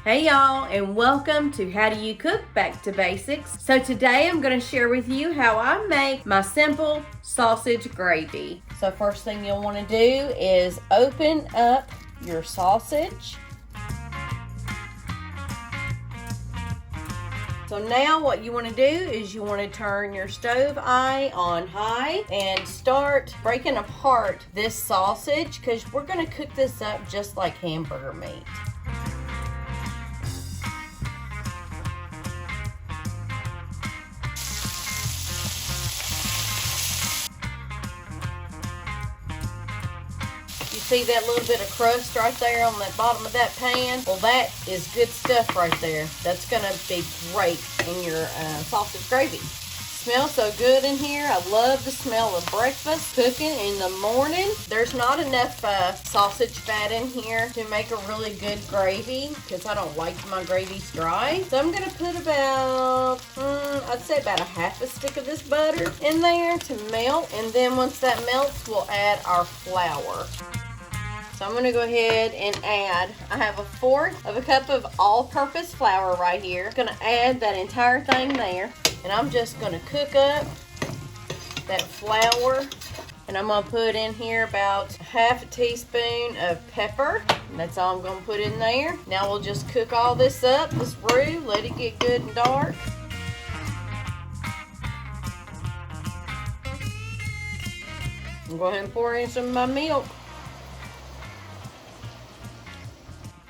Hey y'all, and welcome to How Do You Cook Back to Basics. So today I'm going to share with you how I make my simple sausage gravy. So first thing you'll want to do is open up your sausage. So now what you want to do is you want to turn your stove eye on high and start breaking apart this sausage because we're going to cook this up just like hamburger meat. You see that little bit of crust right there on the bottom of that pan? Well, that is good stuff right there. That's gonna be great in your sausage gravy. Smells so good in here. I love the smell of breakfast cooking in the morning. There's not enough sausage fat in here to make a really good gravy because I don't like my gravies dry. So I'm gonna put about, I'd say about a half a stick of this butter in there to melt. And then once that melts, we'll add our flour. So I'm going to go ahead and add, I have 1/4 of a cup of all-purpose flour right here. I'm going to add that entire thing there. And I'm just going to cook up that flour. And I'm going to put in here about 1/2 teaspoon of pepper. And that's all I'm going to put in there. Now we'll just cook all this up, this roux, let it get good and dark. I'm going to go ahead and pour in some of my milk.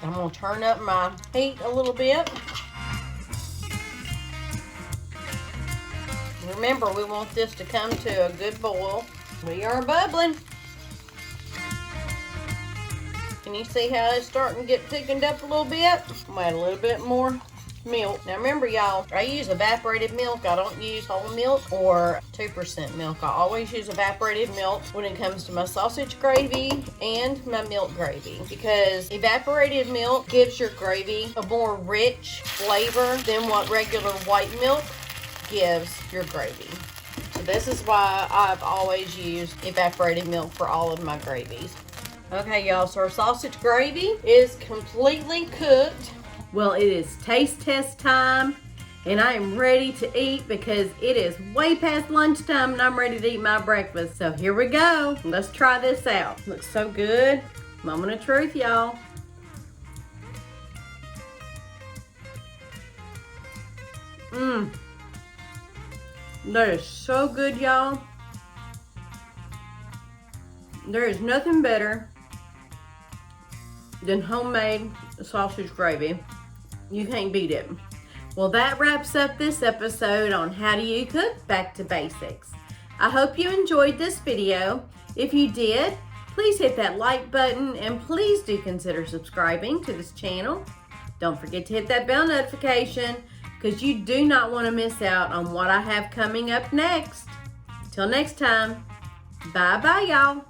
I'm going to turn up my heat a little bit. Remember, we want this to come to a good boil. We are bubbling. Can you see how it's starting to get thickened up a little bit? I'm going to add a little bit more milk. Now remember, y'all, I use evaporated milk. I don't use whole milk or 2% milk. I always use evaporated milk when it comes to my sausage gravy and my milk gravy because evaporated milk gives your gravy a more rich flavor than what regular white milk gives your gravy. So this is why I've always used evaporated milk for all of my gravies. Okay, y'all, so our sausage gravy is completely cooked. Well, it is taste test time, and I am ready to eat because it is way past lunchtime and I'm ready to eat my breakfast. So here we go. Let's try this out. Looks so good. Moment of truth, y'all. That is so good, y'all. There is nothing better than homemade sausage gravy. You can't beat it. Well, that wraps up this episode on How Do You Cook Back to Basics. I hope you enjoyed this video. If you did, please hit that like button and please do consider subscribing to this channel. Don't forget to hit that bell notification because you do not want to miss out on what I have coming up next. Till next time, bye-bye, y'all.